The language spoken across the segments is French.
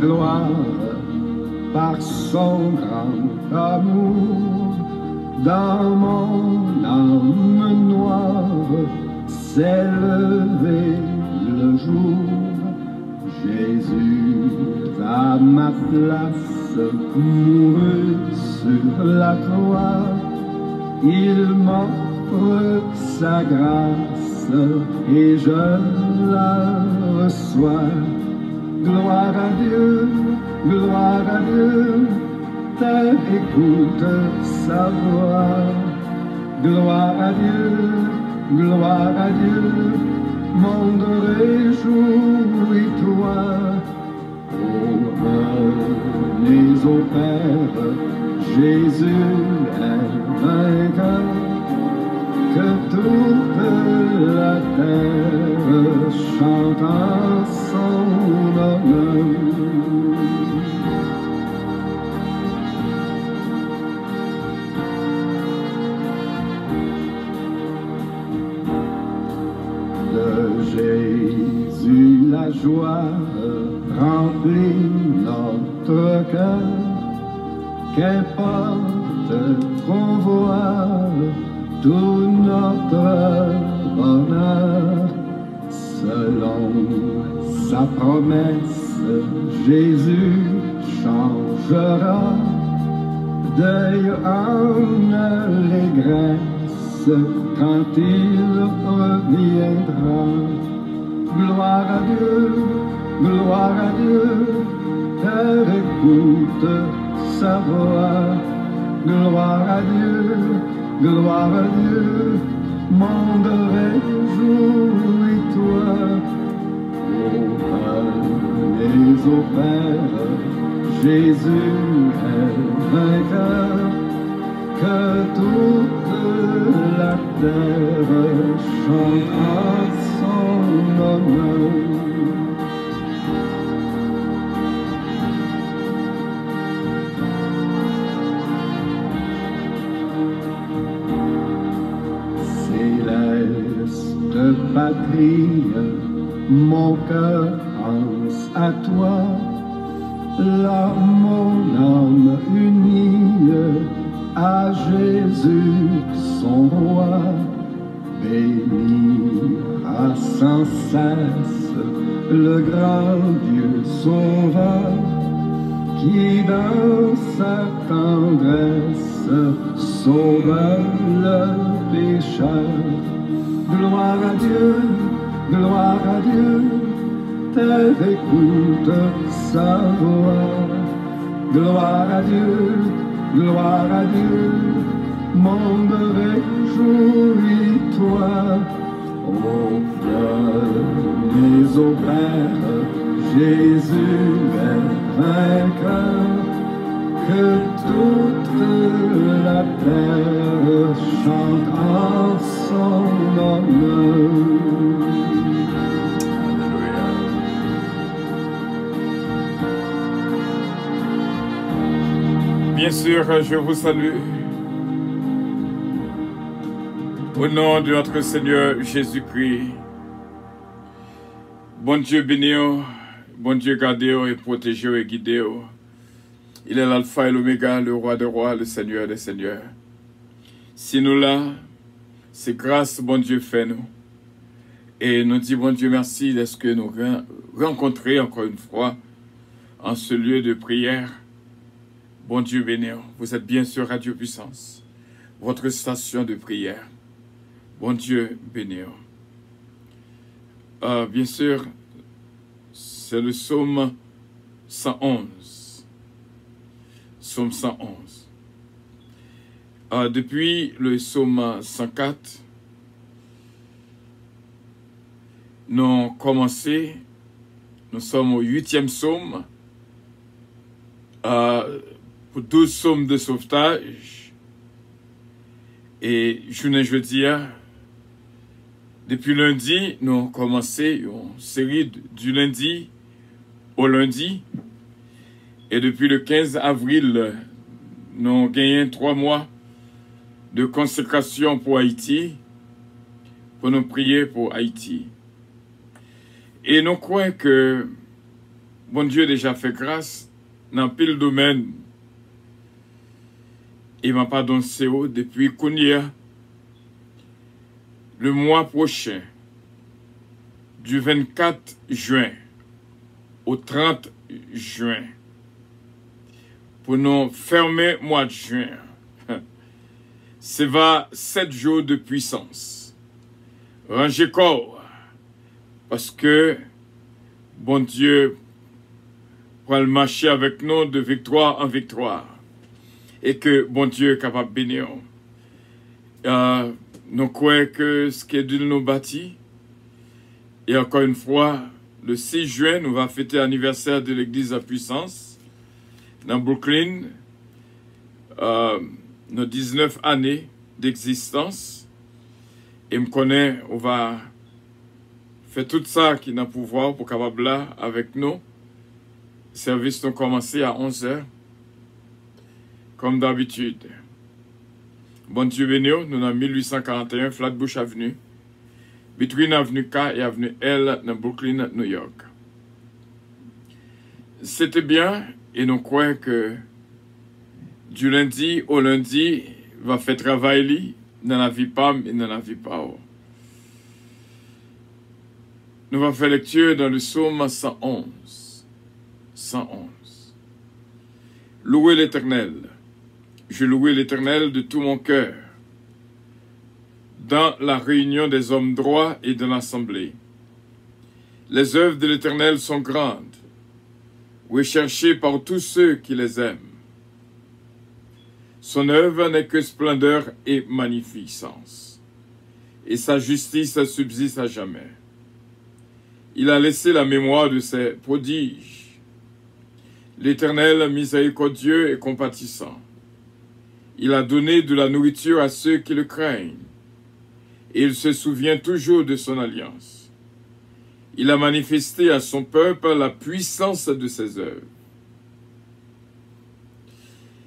gloire par son grand amour. Dans mon âme noire s'est levé le jour. Jésus à ma place mourut sur la croix. Il m'offre sa grâce et je la reçois. Gloire à Dieu, terre écoute sa voix. Gloire à Dieu, monde réjouis-toi. Revenez au Père, Jésus est vainqueur. Que toute la terre chante en son honneur. De Jésus la joie remplit notre cœur. Qu'importe qu'on voit tout notre bonheur, selon sa promesse, Jésus changera deuil en allégresse quand il reviendra. Gloire à Dieu, terre écoute sa voix. Gloire à Dieu, monde réjouis-toi. Revenez au Père, Jésus est vainqueur. Que toute la terre chante à son honneur. Patrie, mon cœur pense à toi, là mon âme unie à Jésus son roi, bénira sans cesse le grand Dieu sauveur, qui dans sa tendresse sauve le pécheur. Gloire à Dieu, terre écoute sa voix. Gloire à Dieu, monde réjouis-toi. Revenez au Père, Jésus est vainqueur. Que toute la terre chante en son honneur. Bien sûr, je vous salue. Au nom de notre Seigneur Jésus-Christ. Bon Dieu béni, bon Dieu gardé et protégé et guidé. Il est l'alpha et l'oméga, le roi des rois, le seigneur des seigneurs. Si nous là, c'est grâce, bon Dieu, fait nous. Et nous disons, bon Dieu, merci d'être que nous rencontrés encore une fois en ce lieu de prière. Bon Dieu béni, vous êtes bien sur Radio Puissance, votre station de prière. Bon Dieu béni. Bien sûr, c'est le psaume 111. Psaume 111. Depuis le psaume 104, nous avons commencé, nous sommes au 8e psaume, pour 12 psaumes de sauvetage. Et jeudi, depuis lundi, nous avons commencé une série du lundi au lundi. Et depuis le 15 avril, nous avons gagné 3 mois de consécration pour Haïti, pour nous prier pour Haïti. Et nous croyons que bon Dieu déjà fait grâce dans pile domaine. Il m'a pardonné depuis qu'on y a le mois prochain, du 24 juin au 30 juin, pour nous fermer le mois de juin. C'est 7 jours de puissance. Rangez corps, parce que bon Dieu pour le marcher avec nous de victoire en victoire. Et que bon Dieu est capable de bénir. Nous croyons que ce qui est de nous bâti. Et encore une fois, le 6 juin, nous allons fêter l'anniversaire de l'église à puissance dans Brooklyn. Nos 19 années d'existence. Et me connaît, on va faire tout ça qui n'a pouvoir pour capable là avec nous. Le service nous commencé à 11h. Comme d'habitude. Bon Dieu béni, nous dans 1841 Flatbush Avenue, between Avenue K et Avenue L dans Brooklyn, New York. C'était bien et nous croyons que du lundi au lundi va faire travail dans la vie PAM et dans la vie PAO. Nous allons faire lecture dans le psaume 111. 111. Louez l'Éternel. Je louais l'Éternel de tout mon cœur, dans la réunion des hommes droits et de l'assemblée. Les œuvres de l'Éternel sont grandes, recherchées par tous ceux qui les aiment. Son œuvre n'est que splendeur et magnificence, et sa justice subsiste à jamais. Il a laissé la mémoire de ses prodiges. L'Éternel miséricordieux et compatissant. Il a donné de la nourriture à ceux qui le craignent, et il se souvient toujours de son alliance. Il a manifesté à son peuple la puissance de ses œuvres.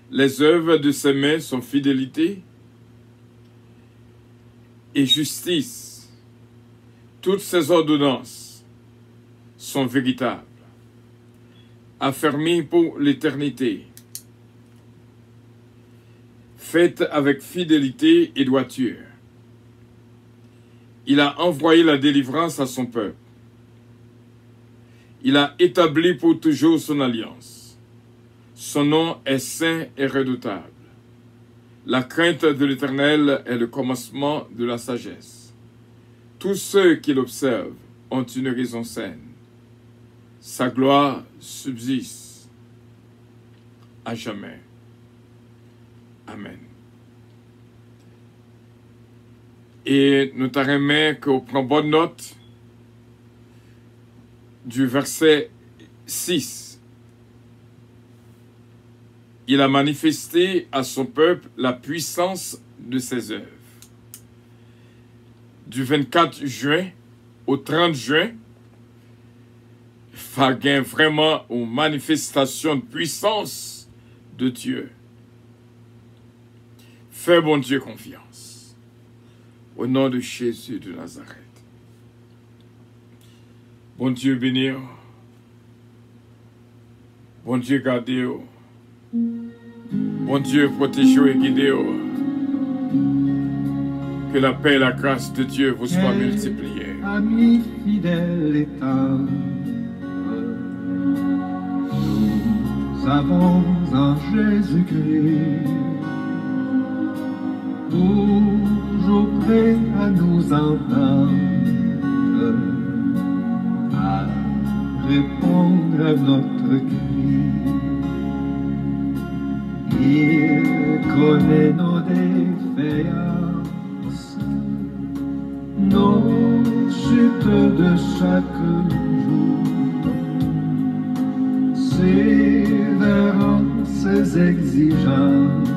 Les œuvres de ses mains sont fidélité et justice. Toutes ses ordonnances sont véritables, affermies pour l'éternité. Faites avec fidélité et droiture. Il a envoyé la délivrance à son peuple. Il a établi pour toujours son alliance. Son nom est saint et redoutable. La crainte de l'Éternel est le commencement de la sagesse. Tous ceux qui l'observent ont une raison saine. Sa gloire subsiste à jamais. Amen. Et nous t'arrêtons qu'on prend bonne note du verset 6. Il a manifesté à son peuple la puissance de ses œuvres. Du 24 juin au 30 juin, il y a vraiment une manifestation de puissance de Dieu. Fais bon Dieu confiance. Au nom de Jésus de Nazareth. Bon Dieu bénir. Bon Dieu garder. Bon Dieu protéger et guider. Que la paix et la grâce de Dieu vous soient multipliées. Ami fidèle et tendre, nous avons en Jésus-Christ, toujours prêt à nous entendre, à répondre à notre cri. Il connaît nos défaillances, nos chutes de chaque jour, sévèrent ses exigences,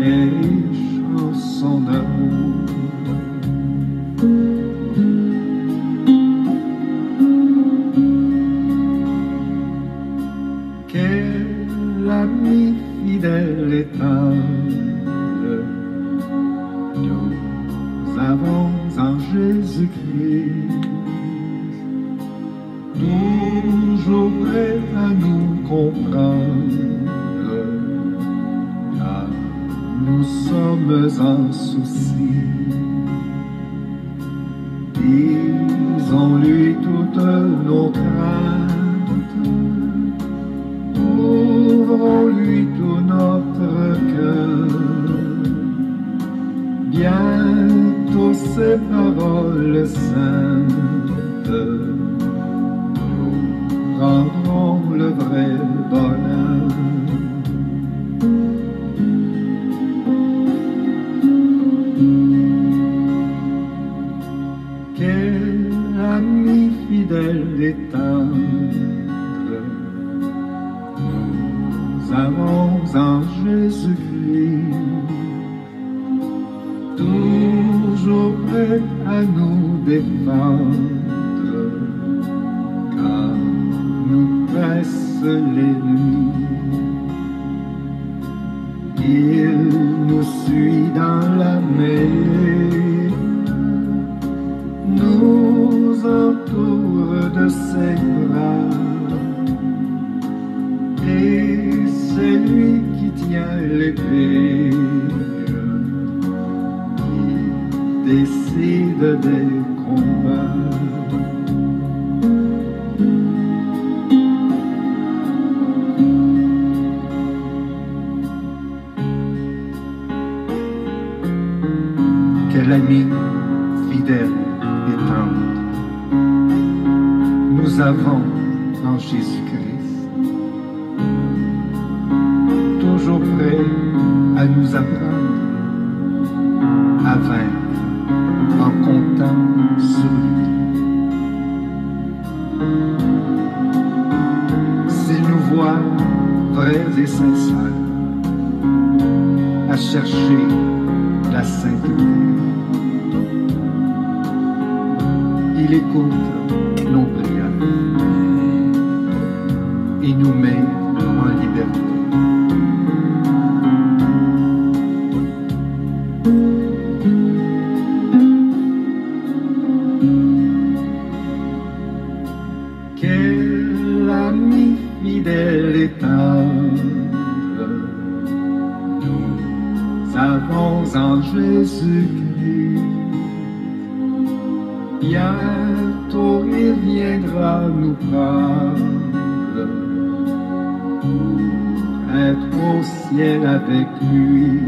et riche en son amour. Quel ami fidèle et tendre nous avons en Jésus-Christ, nos soucis. Disons-lui toutes nos craintes, ouvrons-lui tout notre cœur. Bientôt ces paroles saintes nous rendront le vrai bonheur. Quel ami fidèle et tendre nous avons en Jésus-Christ, toujours prêt à nous défendre quand nous pressent les nuits. Il nous suit dans la mêlée, nous entoure de ses bras, et c'est lui qui tient l'épée, qui décide des combats. Quel ami fidèle et tendre nous avons en Jésus-Christ, toujours prêt à nous apprendre à vaincre en comptant sur lui. S'il nous voit vrais et sincères à chercher la sainteté, il écoute nos prières et nous met en liberté. Quel ami fidèle et tendre nous avons en Jésus-Christ. Bientôt il viendra nous prendre pour être au ciel avec lui.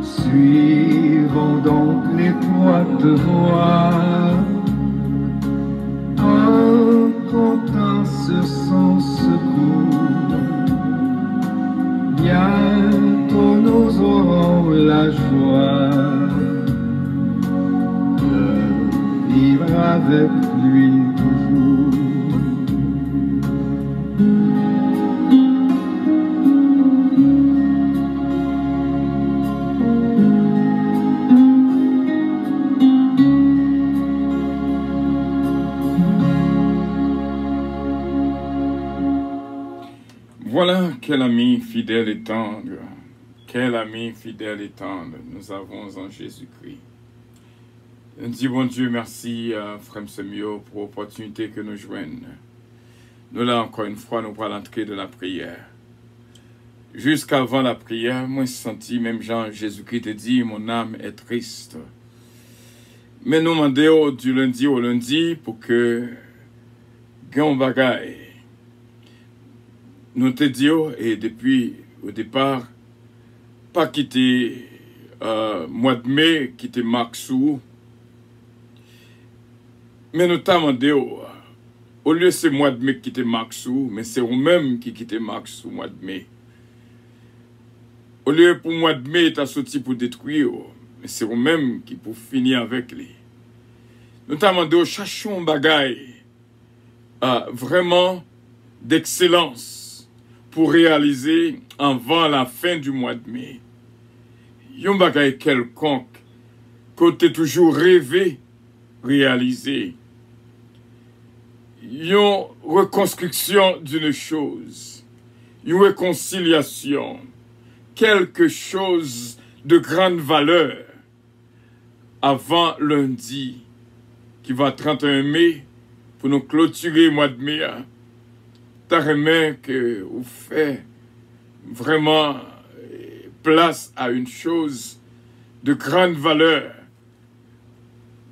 Suivons donc l'étroite voie en comptant sur son secours. Bientôt nous aurons la joie de vivre avec lui toujours. Voilà quel ami fidèle et tendre, quel ami fidèle et tendre nous avons en Jésus-Christ. On dit bon Dieu merci à Frère Semio pour l'opportunité que nous joignons. Nous là encore une fois, nous allons entrer de la prière. Jusqu'avant la prière, moi senti, même Jean Jésus-Christ te dit, mon âme est triste. Mais nous demandons du lundi au lundi pour que Gaon Bagaille nous te disons, et depuis au départ, pas quitter mois de mai, quitter Maxou, mais nous t'avons demandé, au lieu de ce mois de mai quitter Maxou, mais c'est vous-même qui quittez Maxou mois de mai. Au lieu pour mois de mai, tu as sorti pour détruire, mais c'est vous-même qui pour finir avec lui. Nous t'avons demandé, cherchons un bagaille vraiment d'excellence pour réaliser avant la fin du mois de mai. Yon bagay quelconque que tu toujours rêvé réaliser. Yon reconstruction d'une chose, une réconciliation, quelque chose de grande valeur avant lundi qui va 31 mai pour nous clôturer le mois de mai. T'as remis que vous faites vraiment place à une chose de grande valeur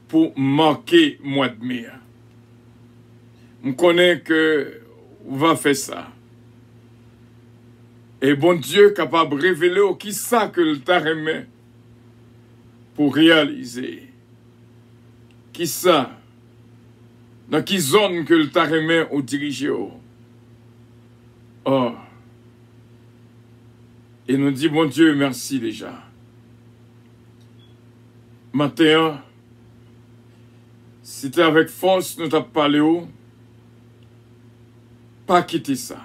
pour marquer mois de mai. Je connais que on va faire ça. Et bon Dieu capable de révéler qui ça que le t'a remis pour réaliser. Qui ça? Dans quelle zone que le t'a remis au diriger? Oh. Et nous dit, bon Dieu, merci déjà. Matin, si tu es avec force, nous t'avons parlé, pas quitter ça.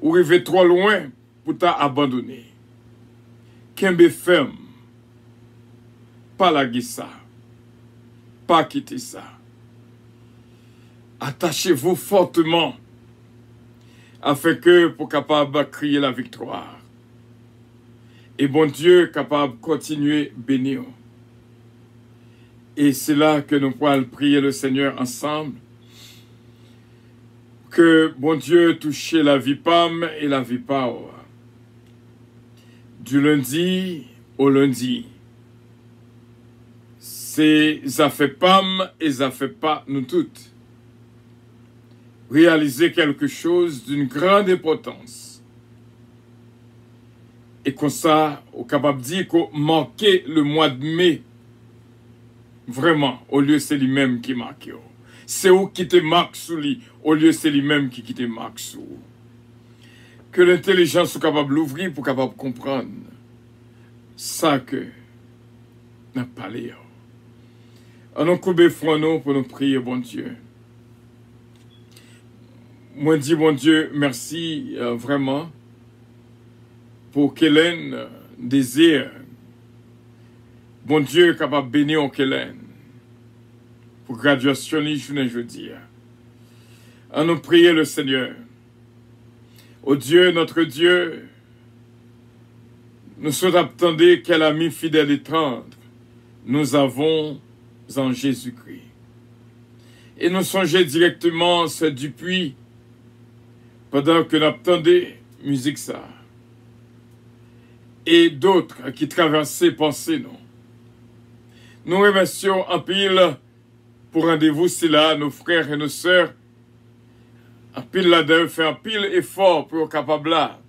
Ou arriver trop loin pour t'abandonner. Kembe ferme. Pas laguer ça. Pas quitter ça. Attachez-vous fortement afin que pour capable crier la victoire. Et bon Dieu capable de continuer bénir. Et c'est là que nous pourrons prier le Seigneur ensemble. Que bon Dieu touche la vie Pam et la vie Pao. Du lundi au lundi. C'est ça fait Pam et ça fait pas nous toutes. Réaliser quelque chose d'une grande importance. Et comme ça, on est capable de dire qu'on manquait le mois de mai. Vraiment, au lieu c'est lui-même qui marque. C'est où qui te marque sous lui, au lieu c'est lui-même qui te marque sous. Que l'intelligence soit capable d'ouvrir pour capable de comprendre ça que n'a pas l'air. Alors, couper nous pour nous prier, bon Dieu. Moi, dis, bon Dieu, merci vraiment pour qu'Hélène désire. Bon Dieu, capable de bénir Hélène pour graduation, je veux dire. À nous prier le Seigneur. Ô Dieu, notre Dieu, nous sommes attendus qu'elle a mis fidèle et tendre. Nous avons en Jésus-Christ. Et nous songeons directement ce du puits pendant que nous attendons musique ça. Et d'autres qui traversaient pensées nous. Nous remercions en pile pour rendez-vous c'est là, nos frères et nos sœurs. En pile là-dedans, fait un pile effort pour être capable là.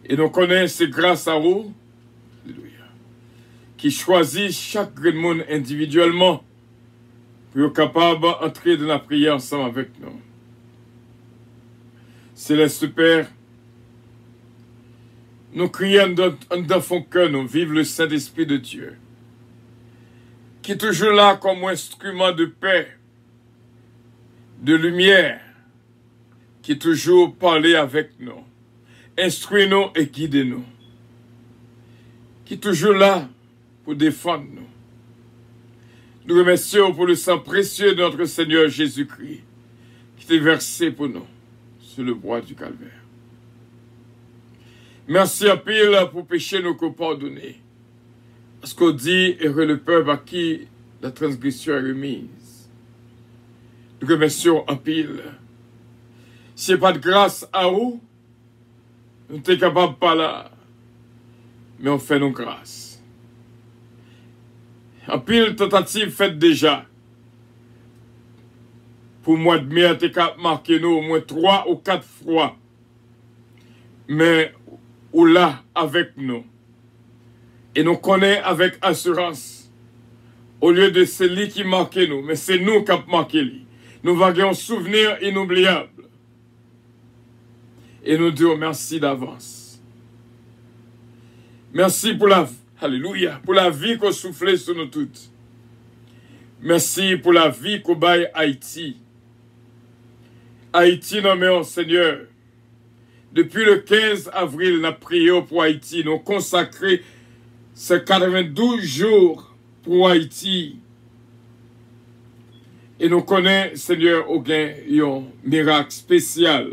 Et nous connaissons grâce à vous, qui choisit chaque grand monde individuellement pour être capable d'entrer dans la prière ensemble avec nous. Céleste Père, nous crions dans son cœur, nous vivons le Saint-Esprit de Dieu, qui est toujours là comme instrument de paix, de lumière, qui est toujours parlé avec nous, instruit-nous et guide-nous, qui est toujours là pour défendre nous. Nous remercions pour le sang précieux de notre Seigneur Jésus-Christ, qui est versé pour nous sur le bois du calvaire. Merci à pile pour pécher nous pardonner. Parce qu'on dit, heureux le peuple à qui la transgression est remise. Nous remercions à pile. S'il n'y a pas de grâce à vous, nous ne sommes capables pas là. Mais on fait nos grâces. En pile tentative faite déjà. Pour moi de mai, tu as marqué nous au moins 3 ou 4 fois. Mais ou là avec nous. Et nous connaissons avec assurance. Au lieu de celui qui marque nous, mais c'est nous qui avons marqué lui. Nous avons un souvenir inoubliable. Et nous disons merci d'avance. Merci pour la, alléluia, pour la vie qu'on soufflait sur nous toutes. Merci pour la vie qu'on baille Haïti. Haïti, non mais Seigneur, depuis le 15 avril, nous avons prié pour Haïti, nous avons consacré ces 92 jours pour Haïti. Et nous connaissons, Seigneur, au gain, un miracle spécial.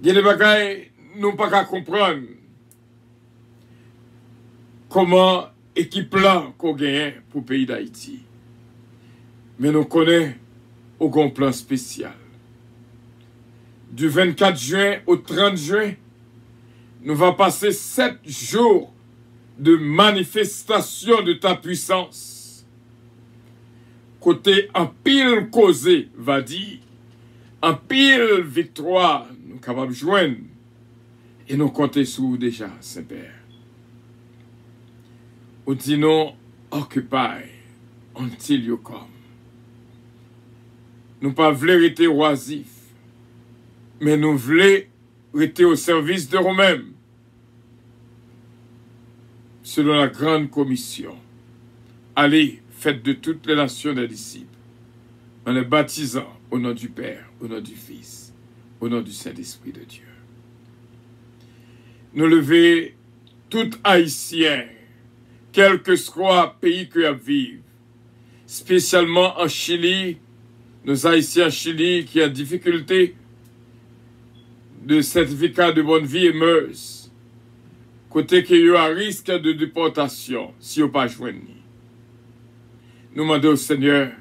Il y a des bagailles, nous ne pouvons pas comprendre comment équipe là qu'on gagne pour le pays d'Haïti. Mais nous connaissons au grand plan spécial. du 24 juin au 30 juin, nous va passer 7 jours de manifestation de ta puissance. Côté en pile causé, va dire, en pile victoire, nous sommes capables de joindre. Et nous comptons sur vous déjà, Saint-Père. Nous disons, occupy until you come. Nous pas voulons rester oisifs, mais nous voulons rester au service de nous-mêmes, selon la grande commission. Allez, faites de toutes les nations des disciples, en les baptisant au nom du Père, au nom du Fils, au nom du Saint-Esprit de Dieu. Nous levons tout Haïtien, quel que soit le pays que nous vivons, spécialement en Chili, nos Haïtiens en Chili qui ont difficulté de certificat de bonne vie et mœurs, côté qu'il y a un risque de déportation si on pas joindre. Nous demandons au Seigneur,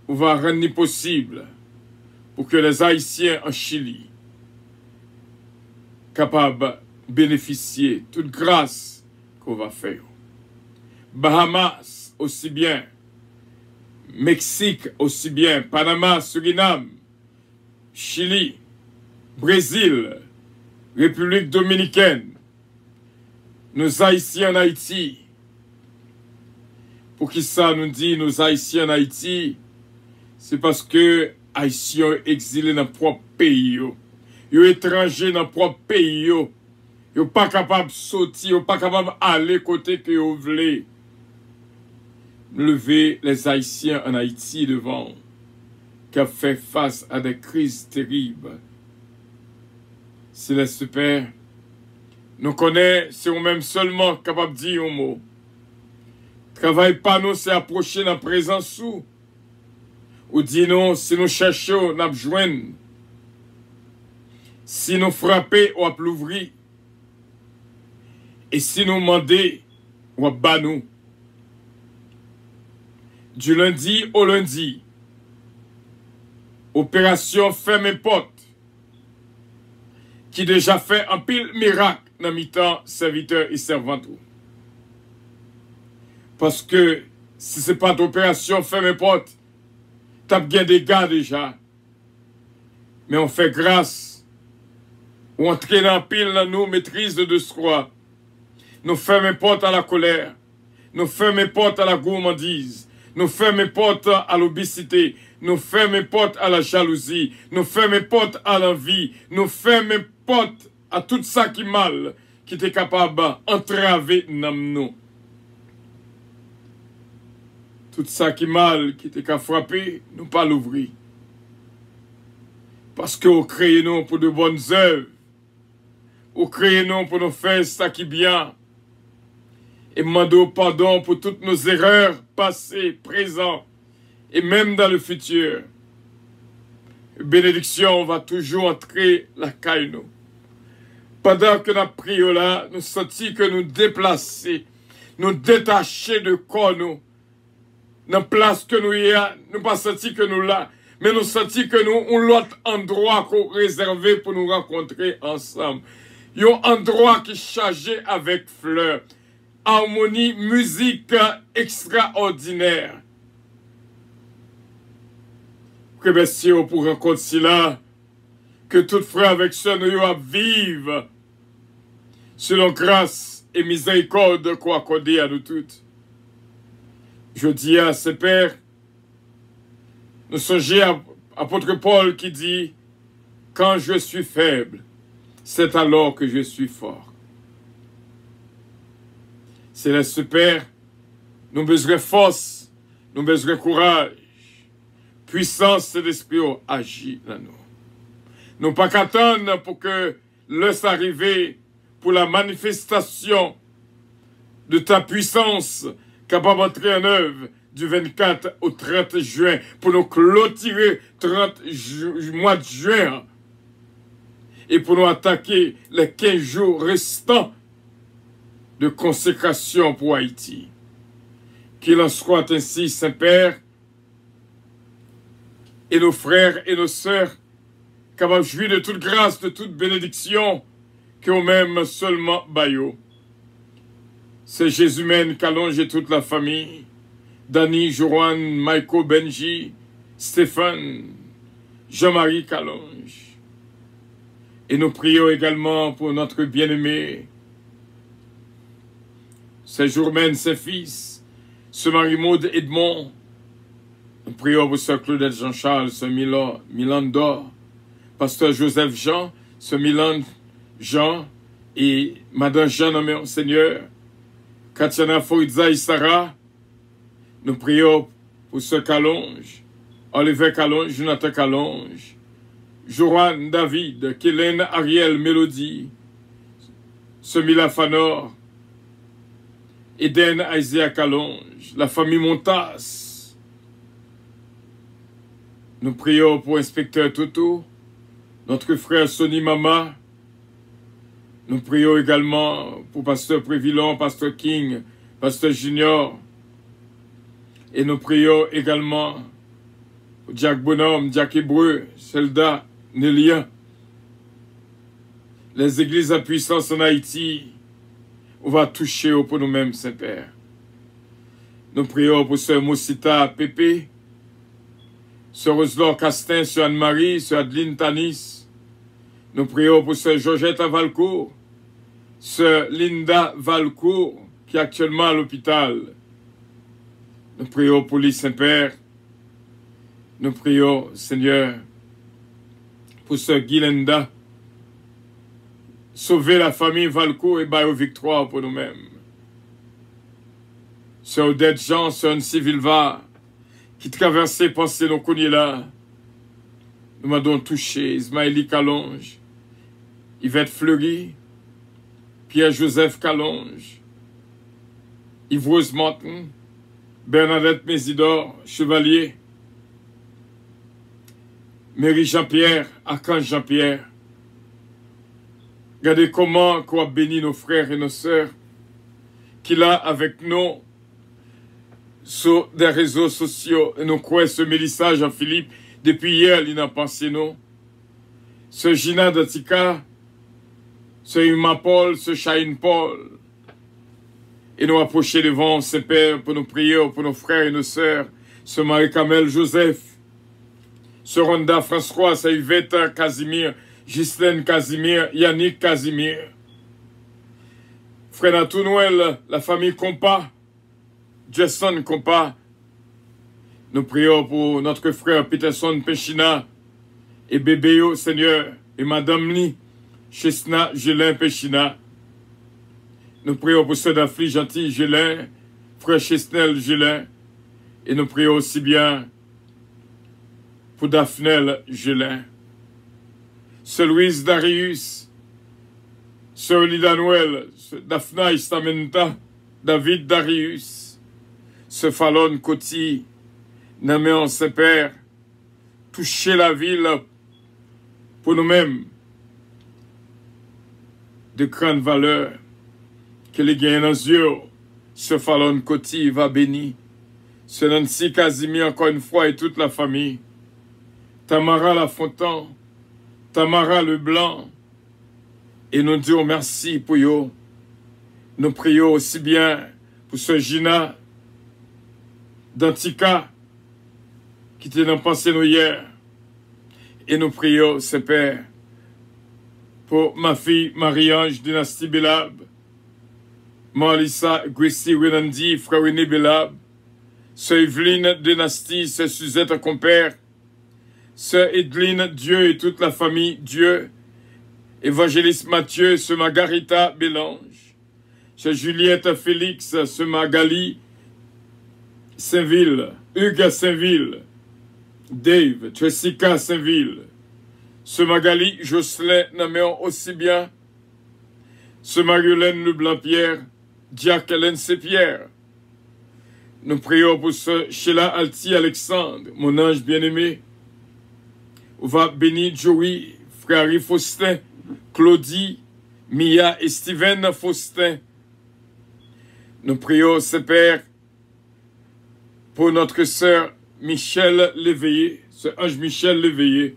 on va rendre possible pour que les Haïtiens en Chili capables de bénéficier de toute grâce qu'on va faire. Bahamas aussi bien, Mexique aussi bien, Panama, Suriname, Chili, Brésil, République dominicaine, nos Haïtiens en Haïti. Pour qui ça nous dit nos Haïtiens en Haïti? C'est parce que Haïtiens exilés dans leur propre pays. Ils sont étrangers dans leur propre pays. Ils ne sont pas capables de sortir, ils ne sont pas capables d'aller côté que vous voulez. Lever les Haïtiens en Haïti devant, qui a fait face à des crises terribles. Céleste Père, nous connaissons, c'est nous-mêmes seulement capables de dire un mot. Travail pas nous, c'est approcher dans la présence sous. Ou dit non, si nous cherchons, nous joignons. Si nous frappons, on va l'ouvrir. Et si nous demandons, on va nous. Du lundi au lundi, opération ferme porte, qui déjà fait un pile miracle dans mi-temps serviteurs et servantes. Parce que si ce n'est pas d'opération ferme porte, t'as bien des gars déjà. Mais on fait grâce. On entraîne en pile dans nous, maîtrise de soi. Nous fermons porte à la colère. Nous fermons porte à la gourmandise. Nous fermons porte à l'obésité. Nous fermons porte à la jalousie. Nous fermons porte à l'envie. Nous fermons porte à tout ça qui est mal, qui est capable d'entraver nous. Tout ça qui est mal, qui est capable de frapper, nous pas l'ouvrir. Parce que vous créez nous pour de bonnes œuvres. Vous créez nous pour nous faire ça qui est bien. Et demandons pardon pour toutes nos erreurs passées, présentes et même dans le futur. Bénédiction va toujours entrer la caille nous. Pendant que nous prions là, nous sentons que nous déplacer, nous détacher de corps nous. Dans la place que nous y a, nous pas senti que nous là, mais nous senti que nous on l'autre endroit qu'on réservé pour nous rencontrer ensemble. Il y a un endroit qui est chargé avec fleurs. Harmonie, musique extraordinaire. Que merci pour rencontrer cela, que tout frère avec sœur nous vivre selon grâce et miséricorde qu'on accorde à nous toutes. Je dis à ces pères, nous songeons à l'apôtre Paul qui dit, quand je suis faible, c'est alors que je suis fort. Céleste Père, nous avons besoin de force, nous avons besoin de courage, puissance de l'Esprit agit dans nous. Nous pas qu'attendre pour que l'heure s'arrive pour la manifestation de ta puissance capable d'entrer en œuvre du 24 au 30 juin pour nous clôturer 30 mois de juin et pour nous attaquer les 15 jours restants de consécration pour Haïti. Qu'il en soit ainsi, Saint-Père, et nos frères et nos sœurs capable de jouir de toute grâce, de toute bénédiction, que vous-même seulement baillot. C'est Jésus-même qu'allonge toute la famille. Dani, Joran, Michael, Benji, Stéphane, Jean-Marie Calonge. Et nous prions également pour notre bien-aimé, c'est Jourmaine, ses fils, ce Marie-Maud Edmond. Nous prions pour ce Claudette Jean-Charles, ce Milan d'Or, Pasteur Joseph Jean, ce Milan Jean et Madame Jean nommé au Seigneur, Katiana Foïdza et Sarah. Nous prions pour ce Calonge, Olivier Calonge, Jonathan Calonge, Joran David, Kélène Ariel Mélodie, ce Mila Fanor, Eden Isaiah Calonge, la famille Montas. Nous prions pour Inspecteur Toto, notre frère Sonny Mama. Nous prions également pour Pasteur Prévilon, Pasteur King, Pasteur Junior. Et nous prions également pour Jack Bonhomme, Jack Hébreu, Zelda, Nélia. Les églises à puissance en Haïti, on va toucher pour nous-mêmes, Saint-Père. Nous prions pour Sœur Moussita Pépé, Sœur Roselor Castin, Sœur Anne-Marie, Sœur Adeline Tanis. Nous prions pour Sœur Georgette Valcourt, Sœur Linda Valcourt, qui est actuellement à l'hôpital. Nous prions pour lui, Saint-Père. Nous prions, Seigneur, pour Sœur Guilenda. Sauver la famille Valcourt et bailler victoire pour nous-mêmes. Sœur Odette Jean, Sœur Annecy Vilva, qui traversait penser nos cognes là. Nous m'avons touché, Ismaëli Calonge, Yvette Fleury, Pierre-Joseph Calonge, Yves Martin, Bernadette Mésidor, Chevalier, Mary Jean-Pierre, Archange Jean-Pierre. Regardez comment qu'on a béni nos frères et nos sœurs qui là avec nous sur des réseaux sociaux. Et nous croyons ce mélissage en Philippe. Depuis hier, il n'a pensé nous. Ce Gina Datika, ce Ima Paul, ce Chahine Paul. Et nous approcher devant Saint-Père pour nous prier pour nos frères et nos sœurs. Ce Marie-Camel Joseph, ce Ronda François, ce Yvette Casimir, Ghislaine Casimir, Yannick Casimir. Frère Natou-Noël, la famille Compa, Jason Compa. Nous prions pour notre frère Peterson Pechina et Bébéo, Seigneur, et Madame Li, Chesna Gélin Pechina. Nous prions pour ceux d'Afri Gentil Gélin, frère Chesnel Gélin, et nous prions aussi bien pour Daphnel Gélin. Sœur Louise Darius, Sœur Lida Noël, Daphna Istamenta, David Darius, Sœur Fallon Coty, Naméon Saint-Père, toucher la ville pour nous-mêmes de grande valeur, que les gagnants dans les yeux, Sœur Fallon Coty va bénir, Sœur Nancy Casimir encore une fois et toute la famille, Tamara Lafontaine, Tamara Leblanc, et nous disons merci pour eux. Nous prions aussi bien pour ce Gina d'Antica qui était dans pensée nous hier. Et nous prions, Saint-Père, pour ma fille Marie-Ange Dynastie Belab, Marlissa Gristy Renandi, frère René Belab, Sœur Evelyne Dynastie, Sœur Suzette Compère, Sœur Edline Dieu et toute la famille Dieu, Évangéliste Mathieu, Sœur Margarita Bélange, Sœur Juliette Félix, Sœur Magali Saint-Ville, Hugues Saint-Ville, Dave, Jessica Saint-Ville, Sœur Magali Jocelyn Naméon aussi bien, Sœur Mariolaine Leblanc-Pierre, Jacques Hélène Pierre. Nous prions pour Sœur Sheila Alti Alexandre, mon ange bien-aimé. On va bénir Joey, frère Harry Faustin, Claudie, Mia et Steven Faustin. Nous prions, Saint-Père, pour notre sœur Michel Léveillé, ce ange Michel Léveillé,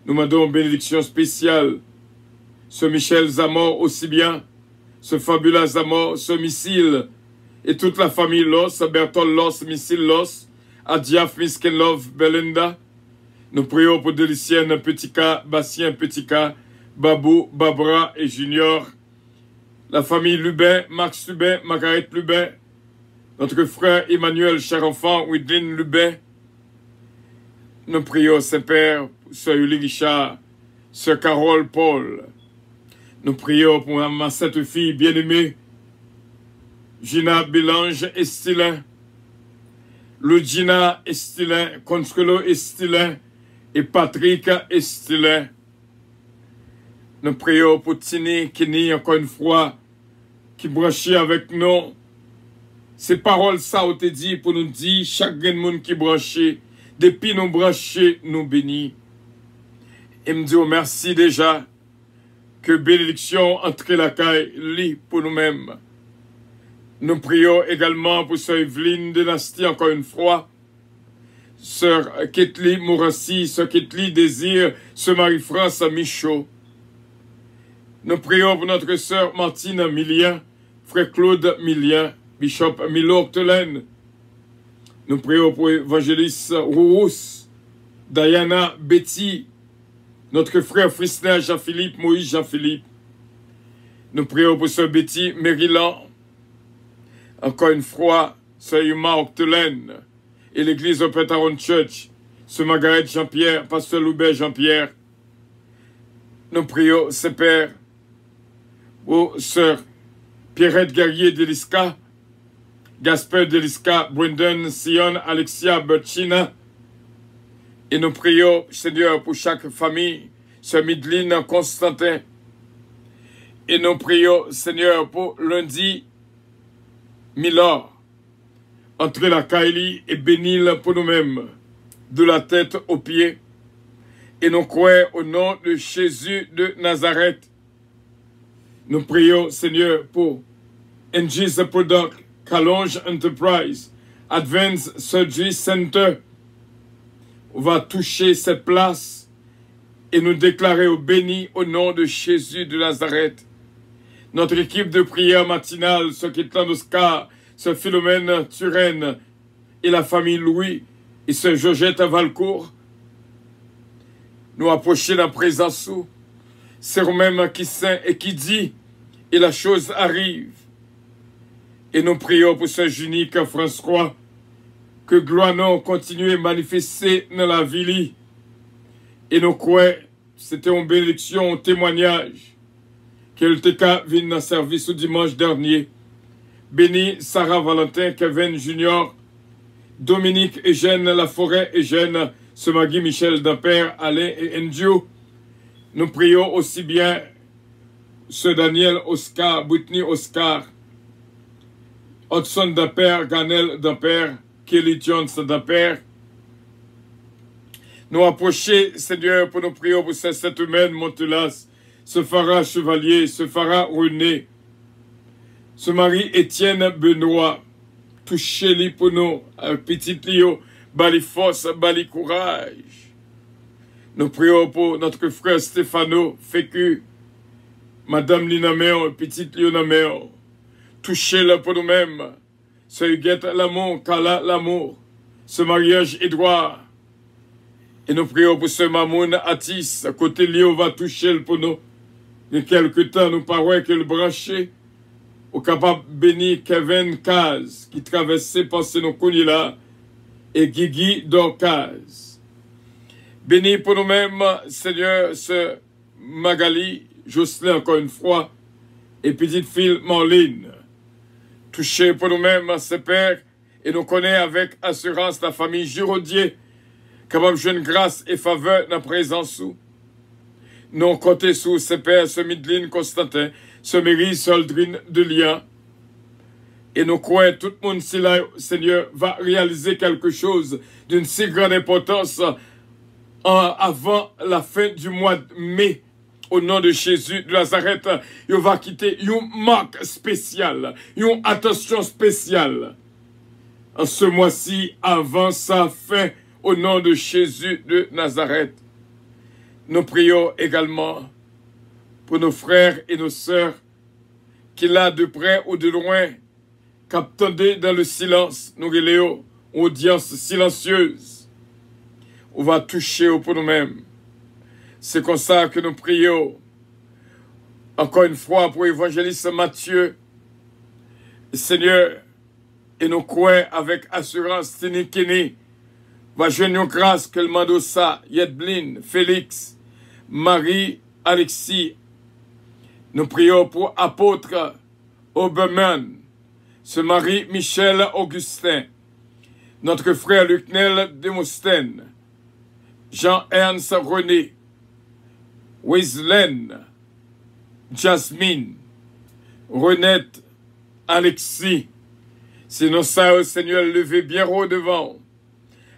Nous demandons une bénédiction spéciale. Ce Michel Zamor aussi bien, ce Fabula Zamor, ce Missile, et toute la famille Loss, Bertol Loss, Missile Loss, Adiaf, Misken Love, Belinda. Nous prions pour Delicienne, Petit K, Bastien, Petit K, Babou, Babra et Junior. La famille Lubin, Max Lubin, Margaret Lubin. Notre frère Emmanuel, cher enfant, Widlin Lubin. Nous prions, Saint-Père, Sœur Julie Richard, Sœur Carole Paul. Nous prions pour ma sainte fille bien-aimée, Gina Bélange Estilin, Lugina Estilin, Consuelo Estilin et Patrick Estilin. Nous prions pour Tini Kini, encore une fois, qui branchait avec nous. Ces paroles, ça, on te dit pour nous dire, chaque monde qui branché, depuis nous branchés, nous bénis. Et me dit, oh, merci déjà, que bénédiction entre la caille, lit pour nous-mêmes. Nous prions également pour Sœur Evelyne Dynastie, encore une fois. Sœur Ketli Mourassi, Sœur Ketli Désir, Sœur Marie-France Michaud. Nous prions pour notre sœur Martine Millien, Frère Claude Millien, Bishop Milo Octelaine. Nous prions pour évangéliste Rourous, Diana Betty, notre frère Frisner Jean-Philippe, Moïse Jean-Philippe. Nous prions pour sœur Betty Maryland. Encore une fois, sœur Yuma Octelaine et l'église Open Town Church, sœur Margaret Jean-Pierre, pasteur Loubert Jean-Pierre. Nous prions, Saint-Père, pour sœur Pierrette Guerrier d'Eliska, Gasper d'Eliska, Brendan, Sion, Alexia, Bertina. Et nous prions, Seigneur, pour chaque famille, sœur Midline, Constantin. Et nous prions, Seigneur, pour lundi, Milord, entre la Kaili et bénil pour nous-mêmes, de la tête aux pieds. Et nous croyons au nom de Jésus de Nazareth. Nous prions, Seigneur, pour NG's Product, Calonge Enterprise, Advanced Surgery Center. On va toucher cette place et nous déclarer au béni au nom de Jésus de Nazareth. Notre équipe de prière matinale, ce Kétlan Oscar, ce Philomène Turenne et la famille Louis et ce Georgette Valcourt, nous approcher la présence sous. C'est nous-mêmes qui saint et qui dit, et la chose arrive. Et nous prions pour ce unique François, que gloire nous continue à manifester dans la ville. Et nous croyons, c'était une bénédiction, un témoignage. Que TK vienne dans le service au dimanche dernier. Béni Sarah Valentin, Kevin Junior, Dominique Eugène Laforêt, Eugène, Semagui Michel Dampère, Alain et Endio. Nous prions aussi bien ce Daniel Oscar, Whitney Oscar, Hudson Dampère, Ganel Dampère, Kelly Jones Dampère. Nous approcher, Seigneur, pour nous prier pour cette humaine Montelas, ce Farah Chevalier, ce Farah René, ce mari Étienne Benoît, touchez-les pour nous, petit Lio, bali force, bali courage. Nous prions pour notre frère Stéphano, Fécu, Madame Lina Méo, petite Liona Méo, touchez-le pour nous-mêmes, ce Huguette l'amour, Kala l'amour, ce mariage Édouard. Et nous prions pour ce Mamoun Atis, à côté Lio va toucher pour nous. Il y a quelque temps, nous parlons que le branché, au capable béni Kevin Kaz, qui traversait par ce nos connus là, et Guigui Dorcaz. Béni pour nous-mêmes, Seigneur, ce Magali, Jocelyn encore une fois, et petite fille Marlene. Touché pour nous-mêmes, ce Père, et nous connaissons avec assurance la famille Giraudier, capable de jeune grâce et faveur dans la présence sous. Nous comptons sous ce Père, ce Midline Constantin, ce Méry Soldrine de Lien. Et nous croyons tout le monde, si là, Seigneur, va réaliser quelque chose d'une si grande importance avant la fin du mois de mai. Au nom de Jésus de Nazareth, il va quitter une marque spéciale, une attention spéciale. En ce mois-ci, avant sa fin, au nom de Jésus de Nazareth. Nous prions également pour nos frères et nos sœurs qui là de près ou de loin, qu'attendez dans le silence, nous reléons, audience silencieuse, on va toucher pour nous-mêmes. C'est comme ça que nous prions. Encore une fois pour l'évangéliste Matthieu, Seigneur, et nous croyons avec assurance, Tinikini, va joindre grâce que le Mandosa, Yedblin, Félix, Marie, Alexis. Nous prions pour apôtre Obermann, ce mari Michel Augustin, notre frère Lucnel Demosthène, Jean-Ernst René, Wesleyan, Jasmine, Renette, Alexis. Sinon ça, Seigneur, levez bien haut devant,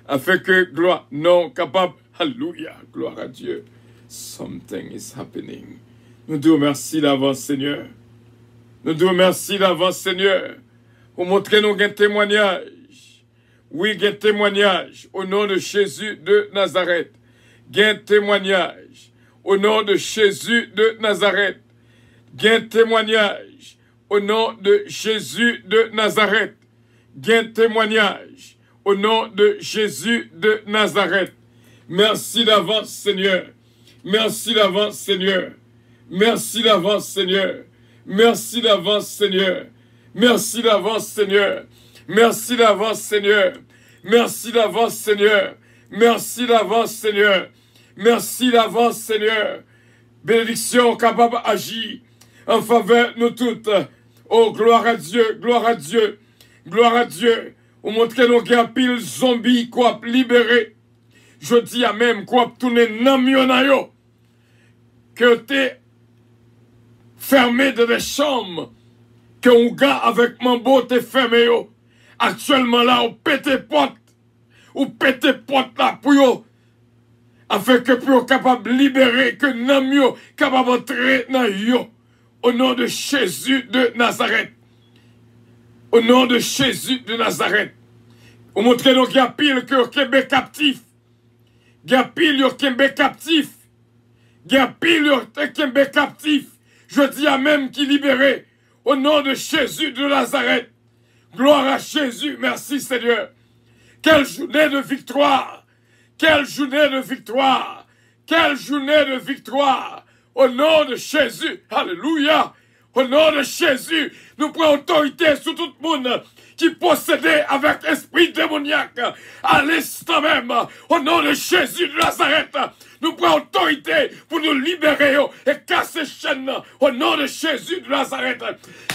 afin que gloire, non capable, alléluia, gloire à Dieu. Something is happening. Nous te remercions d'avance, Seigneur. Nous te remercions d'avance, Seigneur, pour montrer nous un témoignage. Oui, un témoignage au nom de Jésus de Nazareth. Un témoignage au nom de Jésus de Nazareth. Un témoignage au nom de Jésus de Nazareth. Un témoignage au nom de Jésus de Nazareth. Merci d'avance, Seigneur. Merci d'avance, Seigneur. Merci d'avance, Seigneur. Merci d'avance, Seigneur. Merci d'avance, Seigneur. Merci d'avance, Seigneur. Merci d'avance, Seigneur. Merci d'avance, Seigneur. Merci d'avance, Seigneur. Bénédiction capable d'agir en faveur de nous toutes. Oh, gloire à Dieu, gloire à Dieu, gloire à Dieu. Vous montrez nous qu'il y a pile zombies qu'on libéré. Je dis à même qu'on tourner dans le que t'es fermé dans des chambres, que un gars avec mon beau t'es fermé. Actuellement là, on pète porte là pour yo, afin que pour capable libérer, que nam yo capable entrer dans yo, au nom de Jésus de Nazareth. Au nom de Jésus de Nazareth. On montre donc qu'il y a pile que Québec captif. Il y a pile yo Québec captif. Il y a pile yo Québec captif. Je dis à même qui libéré. Au nom de Jésus de Nazareth. Gloire à Jésus. Merci Seigneur. Quelle journée de victoire. Quelle journée de victoire. Quelle journée de victoire. Au nom de Jésus. Alléluia. Au nom de Jésus. Nous prenons autorité sur tout le monde qui possédait avec esprit démoniaque. À l'instant même. Au nom de Jésus de Nazareth. Nous prenons autorité pour nous libérer et casser chaînes au nom de Jésus de Nazareth.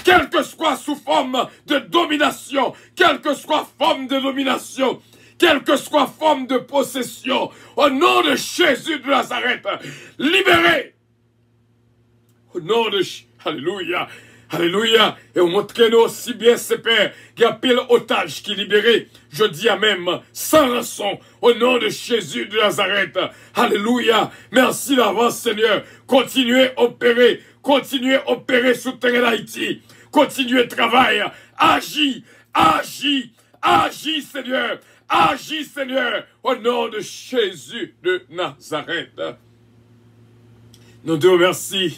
Quelle que soit sous forme de domination, quelle que soit forme de domination, quelle que soit forme de possession, au nom de Jésus de Nazareth, libérez. Au nom de Alléluia. Alléluia. Et on montre nous aussi bien, ces pères, qu'il y a pile otage qui est libéré. Je dis à même, sans rançon, au nom de Jésus de Nazareth. Alléluia. Merci d'avance, Seigneur. Continuez à opérer sur le terrain d'Haïti. Continuez à travailler. Agis, Seigneur. Agis, Seigneur. Au nom de Jésus de Nazareth. Nous te remercions.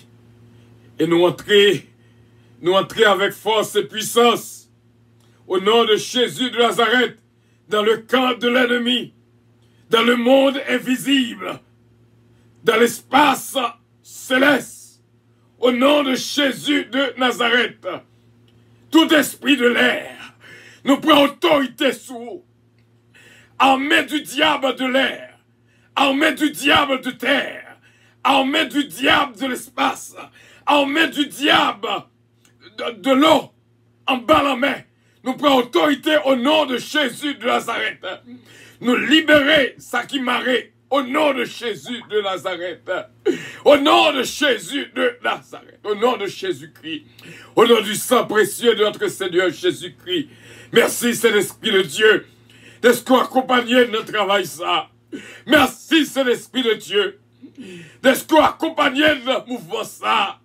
Et nous entrer avec force et puissance, au nom de Jésus de Nazareth, dans le camp de l'ennemi, dans le monde invisible, dans l'espace céleste, au nom de Jésus de Nazareth. Tout esprit de l'air, nous prenons autorité sur vous. Armée du diable de l'air, armée du diable de terre, armée du diable de l'espace, armée du diable de l'eau, en bas la main. Nous prenons autorité au nom de Jésus de Nazareth. Nous libérer ça qui marrait au nom de Jésus de Nazareth. Au nom de Jésus de Nazareth. Au nom de Jésus-Christ. Au nom du sang précieux de notre Seigneur Jésus-Christ. Merci, Saint-Esprit de Dieu, d'être accompagné de notre travail ça. Merci, Saint-Esprit de Dieu, d'être accompagné de notre mouvement ça.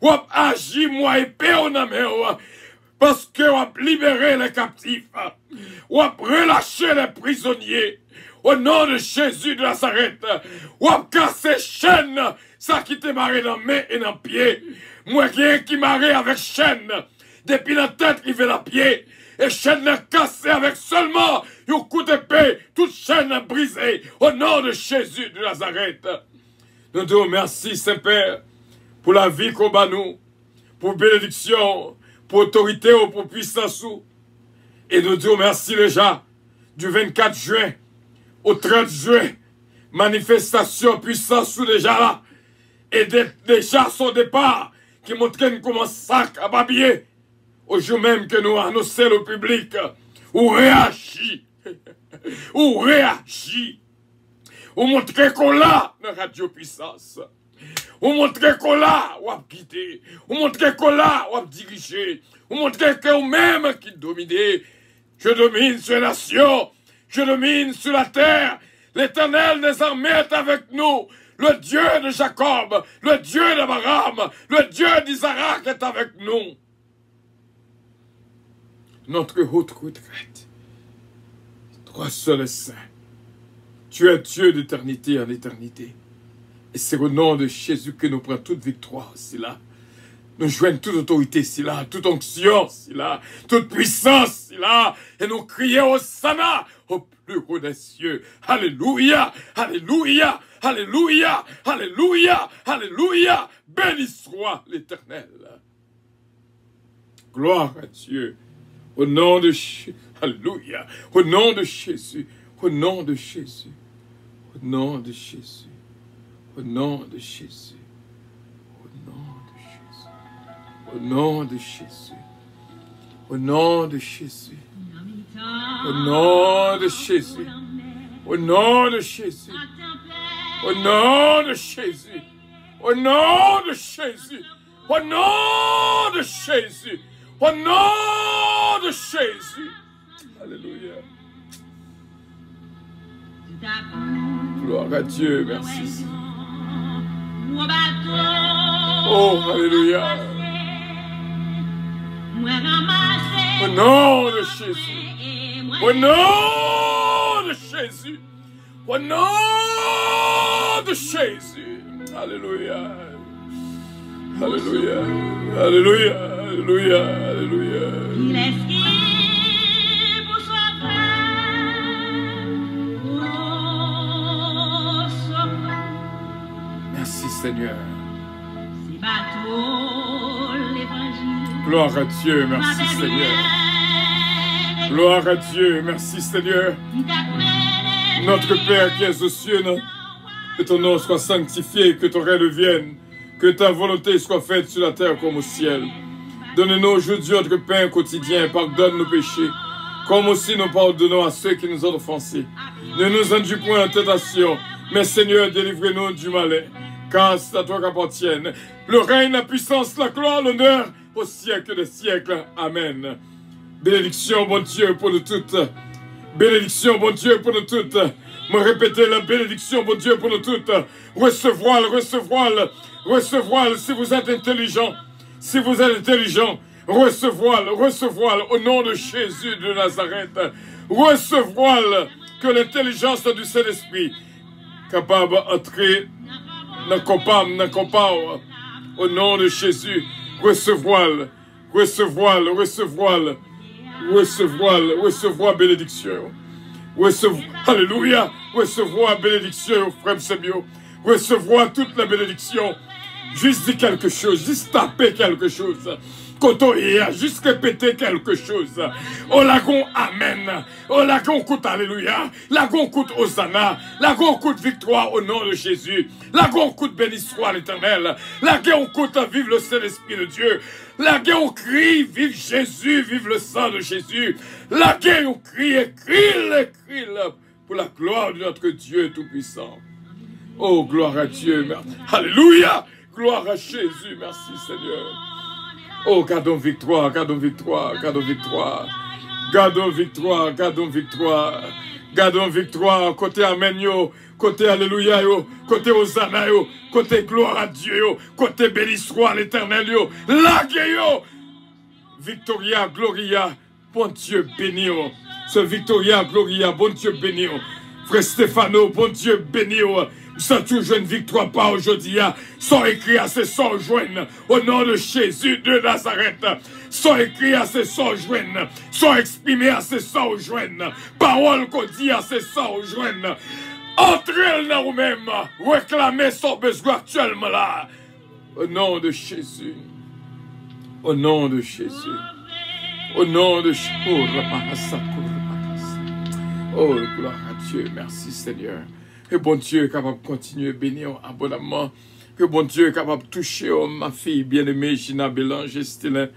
Ou agis moi épée en amène. Parce que vous avez libéré les captifs. Vous avez relâché les prisonniers. Au nom de Jésus de Nazareth. Vous avez cassé chaîne. Ça qui te marre dans main et dans pied. Moi qui marre avec chaîne. Depuis la tête, il fait la pied. Et chaîne cassée avec seulement un coup d'épée. Toute chaîne brisée. Au nom de Jésus de Nazareth. Nous te remercions, Saint-Père, pour la vie qu'on bat nous, pour bénédiction, pour autorité, pour puissance. Et nous te remercions déjà du 24 juin au 30 juin. Manifestation, puissance déjà là. Et déjà son départ qui montre comment sac à babiller. Au jour même que nous annonçons au public, ou réagit, ou réagit, ou montrer qu'on l'a dans Radio Puissance, ou montrer qu'on l'a, ou a quitté, ou montrer qu'on l'a, ou a dirigé, ou montrer que vous-même qui dominez. Je domine sur la nation, je domine sur la terre, l'Éternel des armées est avec nous. Le Dieu de Jacob, le Dieu d'Abraham, le Dieu d'Isaac est avec nous. Notre haute retraite, toi seul est saint. Tu es Dieu d'éternité en éternité. Et c'est au nom de Jésus que nous prenons toute victoire, c'est là. Nous joignons toute autorité, c'est là, toute onction, c'est là, toute puissance, c'est là. Et nous crions au Sana, au plus haut des cieux. Alléluia, alléluia, alléluia, alléluia, alléluia. Béni soit l'Éternel. Gloire à Dieu. Au nom de Jésus, alléluia, au nom de Jésus, au nom de Jésus, au nom de Jésus, au nom de Jésus, au nom de Jésus, au nom de Jésus, au nom de Jésus, au nom de Jésus, au nom de Jésus, au nom de Jésus, au nom de Jésus. Au nom de Jésus. Alléluia. Gloire à Dieu. Merci, Seigneur. Oh, alléluia. Au nom de Jésus. Au nom de Jésus. Au nom de Jésus. Alléluia. Alléluia. Alléluia. Alléluia, alléluia. Il esquive pour soi Merci Seigneur. C'est bateau l'évangile. Gloire à Dieu, merci Seigneur. Gloire à Dieu, merci Seigneur. Notre Père qui es aux cieux, que ton nom soit sanctifié, que ton règne vienne, que ta volonté soit faite sur la terre comme au ciel. Donne-nous aujourd'hui notre pain quotidien, pardonne nos péchés, comme aussi nous pardonnons à ceux qui nous ont offensés. Ne nous induis point en tentation, mais Seigneur, délivre-nous du malin, car c'est à toi qu'appartiennent le règne, la puissance, la gloire, l'honneur, au siècle des siècles. Amen. Bénédiction, bon Dieu, pour nous toutes. Bénédiction, bon Dieu, pour nous toutes. Me répétez la bénédiction, bon Dieu, pour nous toutes. Recevoir-le, recevoir-le, recevoir-le si vous êtes intelligent. Si vous êtes intelligent, recevoir-le, recevoir-le au nom de Jésus de Nazareth. Recevoir-le, que l'intelligence du Saint-Esprit capable d'entrer dans le compas, au nom de Jésus. Recevoir-le, recevoir-le, recevoir-le, recevoir-le, recevoir bénédiction. Alléluia, recevoir bénédiction, frère Semio. Recevoir toute la bénédiction. Juste dire quelque chose, juste taper quelque chose. Quand on y a juste répéter quelque chose. Oh lagon amen. Oh lagon coûte alléluia. Lagon coûte hosanna. Lagon coûte victoire au nom de Jésus. Lagon coûte béni soit l'Éternel. Lagon coûte vive le Saint-Esprit de Dieu. Lagon crie vive Jésus, vive le sang de Jésus. Lagon crie, crie pour la gloire de notre Dieu Tout-Puissant. Oh gloire à Dieu. Alléluia. Gloire à Jésus, merci Seigneur. Oh, gardons victoire, gardons victoire, gardons victoire. Gardons victoire, gardons victoire. Gardons victoire, côté Amen yo, côté Alléluia yo, côté Hosanna yo, côté gloire à Dieu yo, côté béni soit l'Éternel yo. Laguez yo. Victoria, Gloria, bon Dieu béni. Ce Victoria, Gloria, bon Dieu béni. Frère Stéphano, bon Dieu béni. Ça toujours une victoire pas aujourd'hui. Sans écrit à ce sans joindre. Au nom de Jésus de Nazareth. Sans écrit à ce sans joindre. Sans exprimer à ce sans joindre. Parole qu'on dit à ce sans joindre. Entrez dans vous-même. Réclamez son besoin actuellement là. Au nom de Jésus. Au nom de Jésus. Au nom de Jésus. Oh, gloire à Dieu. Merci Seigneur. Que bon Dieu est capable de continuer à bénir abondamment. Que bon Dieu est capable de toucher ma fille bien-aimée, Gina Bélange, Estelin.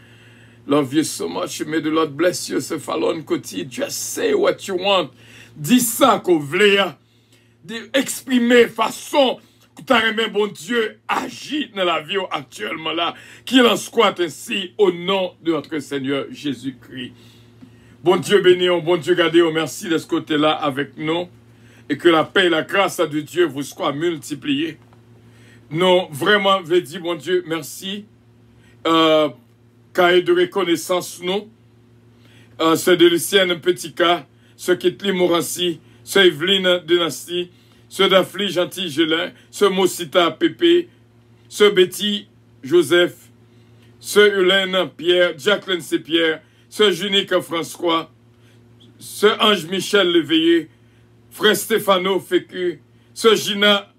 Love you so much. May the Lord bless you. Ce Fallon Côté. Just say what you want. Dis ça qu'on voulait. Exprimer façon que tu as aimé, bon Dieu, agit dans la vie actuellement là. Qu'il en soit ainsi au nom de notre Seigneur Jésus-Christ. Bon Dieu béni, bon Dieu gardé, merci de ce côté-là avec nous. Et que la paix et la grâce de Dieu vous soient multipliées. Non, vraiment, je dis, bon Dieu, merci. Cahier de reconnaissance, nous. C'est de Lucienne Petit Cas, ce Kitli Morancy, ce Evelyne Dynastie, ce Daphne Gentil Gelin, ce Mosita Pépé, ce Betty Joseph, ce Hélène Pierre, Jacqueline C. Pierre, ce Junique François, ce Ange Michel Léveillé, Frère Stéphano Fécu, ce Gina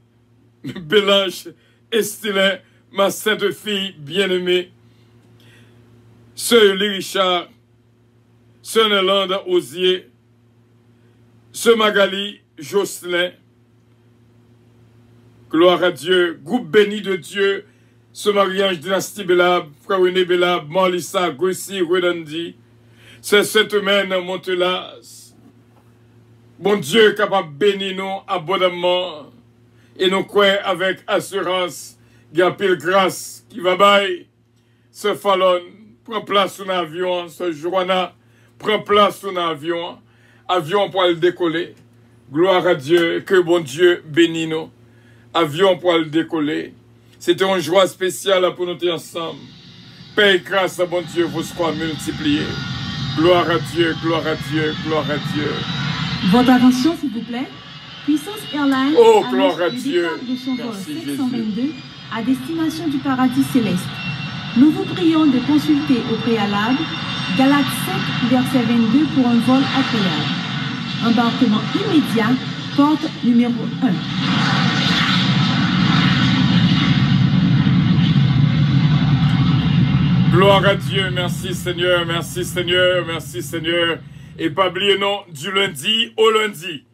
Bélange, Estelin, ma sainte fille bien-aimée, ce Uli Richard, ce Nélande Osier, ce Magali Jocelyn, gloire à Dieu, groupe béni de Dieu, ce Marie-Ange Dynastie Bélab, Frère René Bélab, Marlissa, Grissi, Redandi, ce Sainte-Humaine Montelas. Bon Dieu capable de bénir nous abondamment et nous croyons avec assurance, il y a pile grâce qui va bailler. Ce Fallon, prend place sur l'avion, ce Joanna, prend place sur l'avion, avion pour le décoller. Gloire à Dieu, que bon Dieu bénisse nous. Avion pour le décoller. C'était une joie spéciale pour nous être ensemble. Paix et grâce à bon Dieu vous soient multipliés. Gloire à Dieu, gloire à Dieu, gloire à Dieu. Votre attention, s'il vous plaît. Puissance Airlines gloire à le Dieu. départ de son vol Merci, 722 à destination du paradis céleste. Nous vous prions de consulter au préalable Galates 5, verset 22 pour un vol agréable. Embarquement immédiat, porte numéro 1. Gloire à Dieu, merci Seigneur, merci Seigneur, merci Seigneur. Et pas oublier non, du lundi au lundi.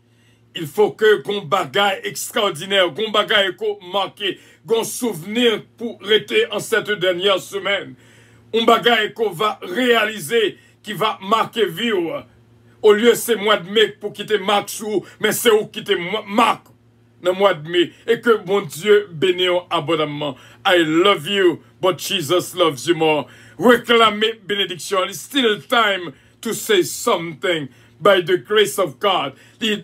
Il faut que qu'on bagaille extraordinaire, qu'on bagaille qu'on marqué, qu'on souvenir pour rester en cette dernière semaine. On bagaille qu'on va réaliser, qui va marquer vie. Au lieu c'est mois de mai pour quitter marque sous, mais c'est où quitter marque dans le mois de mai. Et que bon Dieu bénisse abondamment. I love you, but Jesus loves you more. Réclamez bénédiction. It's still time to say something by the grace of God. Il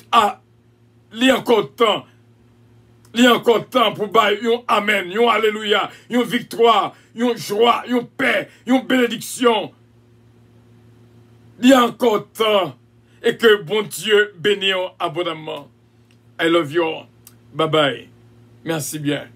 y a encore temps. Il y a encore temps pour bailler un amen, un alléluia, une victoire, une joie, une paix, une bénédiction. Il y a encore temps. Et que bon Dieu bénisse abondamment. I love you all. Bye bye. Merci bien.